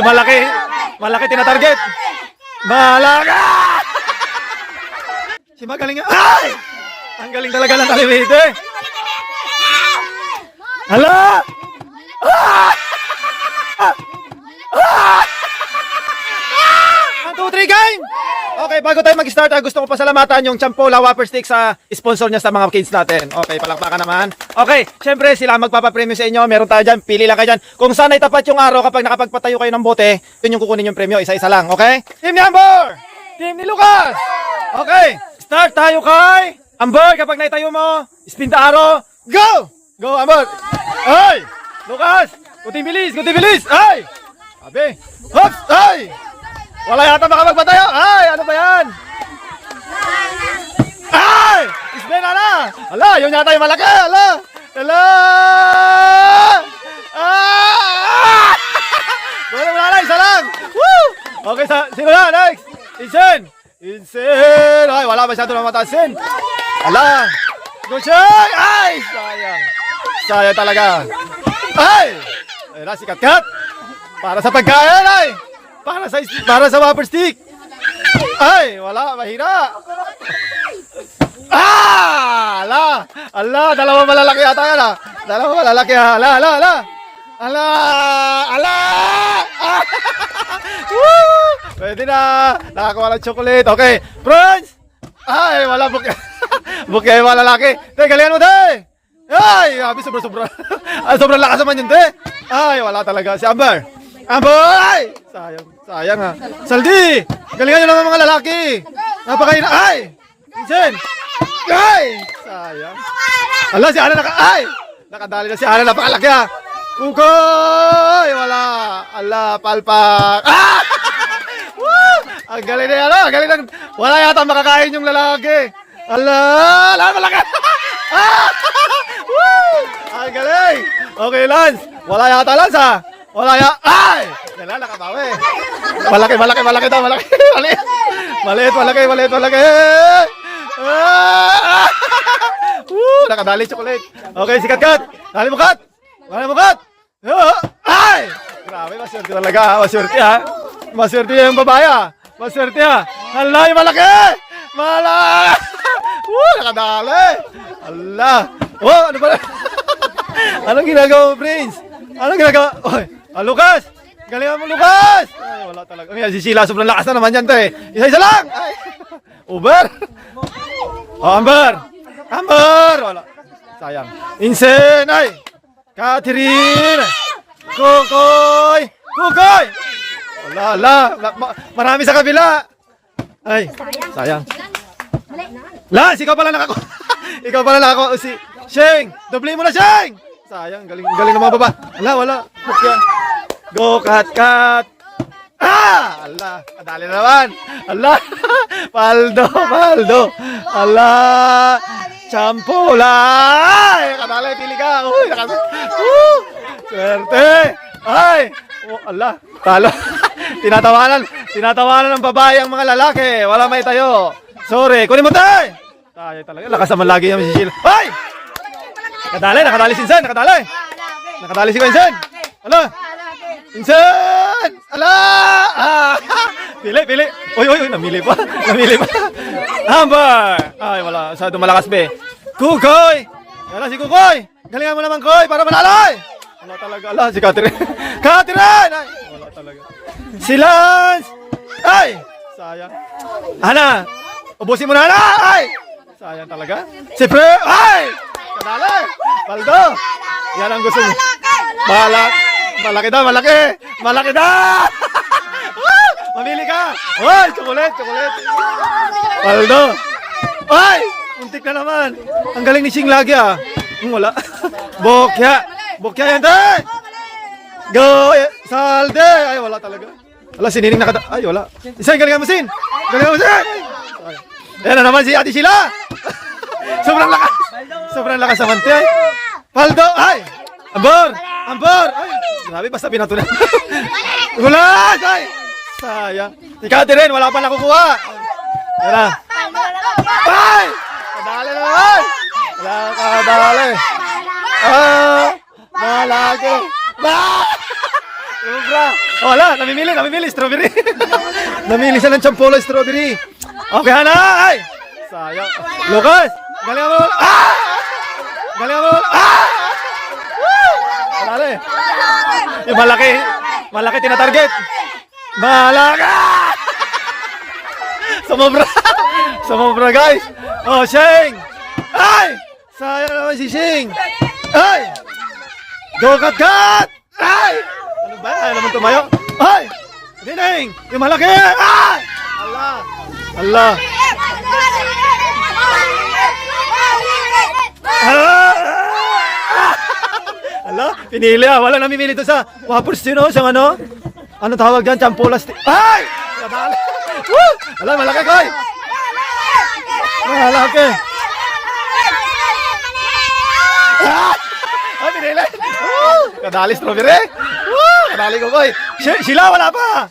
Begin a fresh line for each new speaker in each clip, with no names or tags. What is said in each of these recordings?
malaki. Malaki tinatarget. Malaki! Si magaling nga. Ay! Ang galing talaga ng Talimite. Hala! Ah! Ah! 1, 2, 3, game! Okay, bago tayo mag-start, gusto ko pasalamatan yung Champola Whopper Stick sa sponsor niya sa mga kids natin. Okay, palakpakan naman. Okay, syempre sila magpapapremyo sa inyo. Meron tayo dyan, pili lang kayo dyan. Kung saan ay tapat yung araw kapag nakapagpatayo kayo ng bote, yun yung kukunin yung premyo, isa-isa lang, okay? Team ni Amber! Team ni Lucas! Okay, start tayo kay Amber. Kapag naitayo mo, spin the arrow, go! Go, Amber! Ay! Lucas! Kunting bilis! Ay! Sabi! Hops! Ay! Wala yata makapagpatayo! Ay! Ano ba yan? Ay! Isben na! Ala! Yun yata yung malaki! Ala! Ah! Wala! Isa lang! Woo! Okay, sino na? Next! Insen! Ay! Wala masyado na mataas Sin! Ala! Go check! Ay! Sayang talaga! Ay! Ayun na, si Kat! Para sa pagkain! Ay! Para sa Whopper Stick! Ay! Wala! Mahina! Ah! Ala! Dalawa malalaki yata yan ah! Dalawa malalaki ha! Ala! Ah! Woo! Pwede na! Nakakuha ng chocolate! Okay! Friends! Ay! Wala buke! Buke malalaki! Te! Galingan mo te! Ay! Grabe! Sobra! Sobrang lakas naman yun te! Ay! Wala talaga! Si Amber! Ay! Sayang ha. Saldi! Galingan nyo naman mga lalaki! Napakaina! Ay! Vincent! Ay! Sayang. Ala, si Ana ay! Nakadali na si Ana, napakalaki ha. Kukoy! Wala. Ala, palpak. Ah! Woo! Ang galing na yan ha. Galing na. Wala yata makakain yung lalaki. Ala, malaki. Ah! Woo! Ang galing. Okay, Lance. Wala yata, Lance ha. Wala ya. Ay! Yan nakabawi. Malaki daw, malaki. Malaki. Ah! Nakadali chocolate. Okay, si Kat. Dali mo Kat. Ay! Grabe, maswerte talaga. Maswerte yung babae ha. Maswerte ha. Hala, yung malaki. Nakadali. Hala. Oh, ano ba? Anong ginagawa mo, Prince? Anong ginagawa? Oy, Lucas! Galingan mo, Lucas! Ay, wala talaga. Ay, si Sheila, sobrang lakas na naman yan, te. Isa-isa lang! Ay. Uber! Oh, Amber! Wala. Sayang. Insen! Ay! Catherine! Kukoy! Wala. Marami sa kabila. Ay, sayang. Lance, ikaw pala nakakuha. Si Sheng! Doble mo na, Sheng! Sayang, galing ng mga baba. Wala. Go, Kat. Ah! Ala, kadali na naman. Ala, Paldo. Ala, Champola. Ay, kadali, pili ka. Uy, swerte. Ay, ala, talo. Tinatawanan ng babae ang mga lalaki. Wala may tayo. Sorry, kunin mo tayo. Tayo talaga, lakas naman lagi yung si Sheila. Ay! Nakadali si Vincent, nakadali si Vincent. Ala! Vincent! Ala! Ah! Pili. Uy, namili pa. Amber! Ay, wala. Masyado malakas, be. Kukoy! Yan si Kukoy! Galingan mo naman, Koy, para manalo! Wala talaga. Ala, si Catherine! Ay! Wala talaga. Si Lance! Ay! Sayang. Hana! Ubusin mo na, Hana! Ay! Sayang talaga. Si Pre! Ay! Kadali! Paldo! Yan ang gusto niya. Malaki daw! Mamili ka! Ay! Chocolate! Paldo! Ay! Untik na naman! Ang galing ni Shing lagi ah! Wala. Bokya yan tayo! Go! Salde! Ay, wala talaga. Wala, sinining ay, wala. Isa, galingan mo, Sin! Ayan na naman si Ate Sheila! Sobrang lakas naman tayo. Paldo! Ay! Ambor! Ay! Grabe, basta binato na. Gulas! Ay! Sayang. Si Catherine, wala pa nakukuha. Yan na. Ay! Kadali na naman! Kadali. Malaki. Sobra! Oh, wala, namimili, strawberry. Namili siya ng champola strawberry. Okay, Hana, ay! Sayang. Lucas, galing mo. Ah! Galing mo. Ah! Woo! Malaki. Yung malaki tinatarget. Malaki! Sumobra guys. Oh, Sheng! Ay! Sayang naman si Sheng. Ay! Go, cut! Ay! Ano ba? Ano naman tumayo? Ay! Dineng! Yung malaki! Ay! Allah! Allah! Pinili ah! Wala namimili to sa wafers yun oh! Siyang ano? Ano tawag dyan? Champolas? Ay! Woo! Allah! Malaki ko eh! Malaki! Ay! Pinili! Kadali strawberry! Woo! Kadali ko ko eh! Sheila! Wala pa!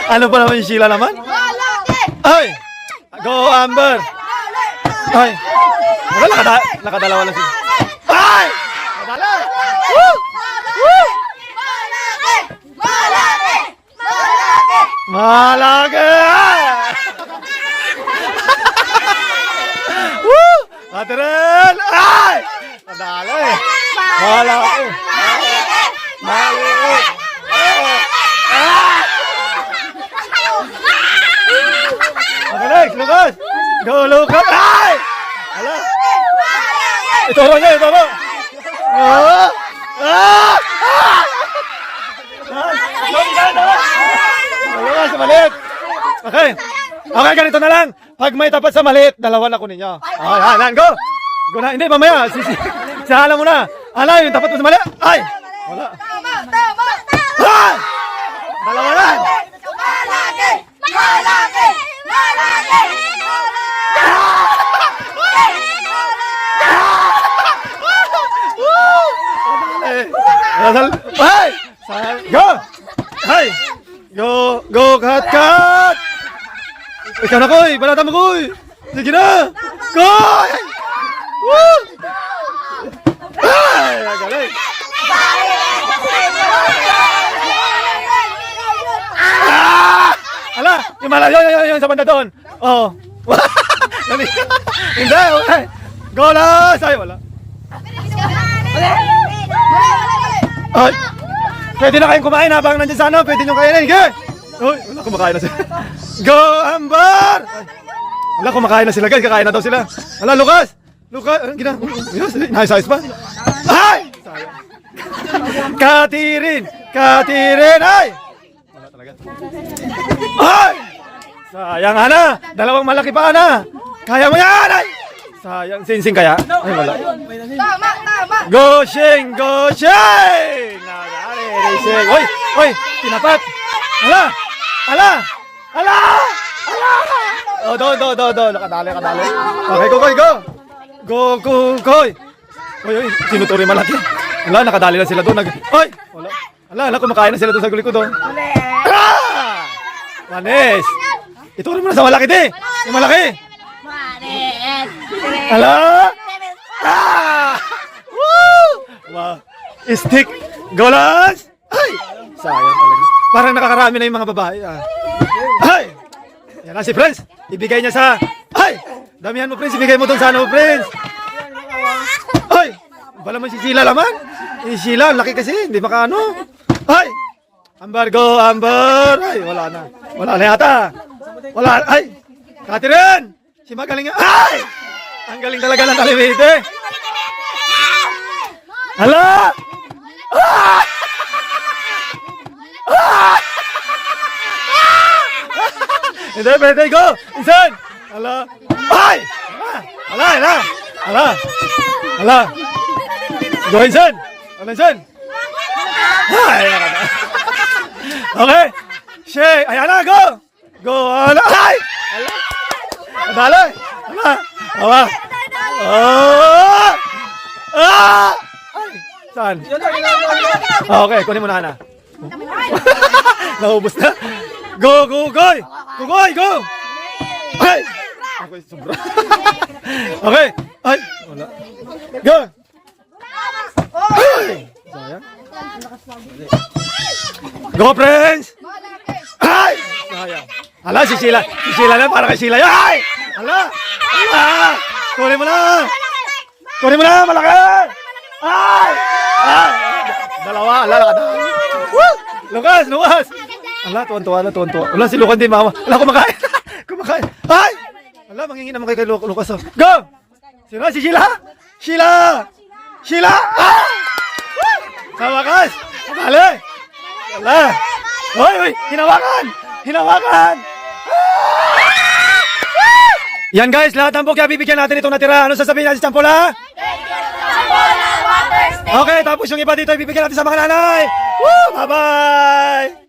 Ano pa naman yung Sheila naman? Ay! Go Amber! Ay! Nakadalawa lang siya. Ay! Nadala! Woo! Woo! Malaki! Woo! Catherine! Ay! Nadala eh! Malaki! Malaki! Okay, next, Lucas! Go, Lucas! Ay! Hala! Ito mo! Ah! Ah! Lucas, sa maliit! Okay! Okay, ganito na lang! Pag may tapat sa maliit, dalawa na kunin nyo. Ayan, go! Go na! Hindi, mamaya! Sihala mo na! Hala, yung tapat mo sa maliit! Ay! Wala! Ah! Dalawa na! Hey! Go! Hey! Go, cut! Ikaw na, Koy! Balata mo, Koy! Sige na! Koy! Woo! Ay! Galing! Ala! Yung sa banda doon! Oh! Hindi! Okay! Go last! Ay, wala! Ay! Pwede na kayong kumain habang nandiyan sa ano. Pwede nyo kainin. Sige! Uy! Wala, kumakain na sila. Go, Amber! Ay, wala, kumakain na sila guys. Kakain na daw sila. Wala, Lucas! Lucas! Anong gina? Nice size pa. Ay! Sayang. Katirin! Ay! Wala talaga. Ay! Sayang, Ana! Dalawang malaki pa, Ana! Kaya mo yan! Ay! Sayang. Sinsing kaya? Ay, wala.
Tama!
Go, Sheng! Sheng! Oy! Tinapat! Ala! Oh, do! Nakadali. Okay, go! Koy! Oy! Sinuturi malaki. Wala, nakadali na sila doon. Oy! Wala, kumakain na sila doon sa guli ko doon. Manes! Ituri mo na sa malaki, di! Yung malaki! Ala! Woo! Wow! Stick! Golas! Ay! Sayang talaga. Parang nakakarami na yung mga babae. Ay! Yan na si Prince. Ibigay niya sa... Ay! Damihan mo, Prince. Ibigay mo doon sa ano, Prince. Ay! Bala man si Sheila laman. Sheila, laki kasi. Hindi makaano. Ay! Amber, go! Amber! Ay, wala na yata. Wala. Ay! Catherine! Si magaling nga. Ay! Ang galing talaga ng Talimite. Hala! Ah! Hindi, pwede, go! Insan! Hala! Ay! Hala! Go, Insan! Insan! Ay! Okay! Shake! Ayan na, go! Go! Hala! Ay! Hala! Hala! Oh! Ah! Ay! Saan? Okay, kunin mo na, Hana. Naubos na. Go! Go! Ay! Okay, sobra. Okay. Ay! Wala. Go! Ay! Sayang. Go, Prince! Ay! Sayang. Hala, si Sheila. Si Sheila na, para kay Sheila. Ay! Hala! Hala! Kunin mo na! Kunin mo na, malaki! Ay! Ay! Dalawa, hala, nakadaan. Woo! Lukas, Lukas! Hala, tuwan-tuwa na, tuwan-tuwa. Wala, si Lukas din, mama. Hala, kumakain. Kumakain. Ay! Hala, mangingin naman kay Lukas. Oh. Go! Sino? Si Sheila? Sheila! Sheila! Ah! Sa wakas! Dali! Hala! Hoy, hoy! Hinawakan! Hinawakan! Yan guys, lahat ng bukya bibigyan natin itong natira. Ano sasabihin natin sa Champola? Okay, tapos yung iba dito ibibigyan natin sa mga nanay. Woo! Bye-bye!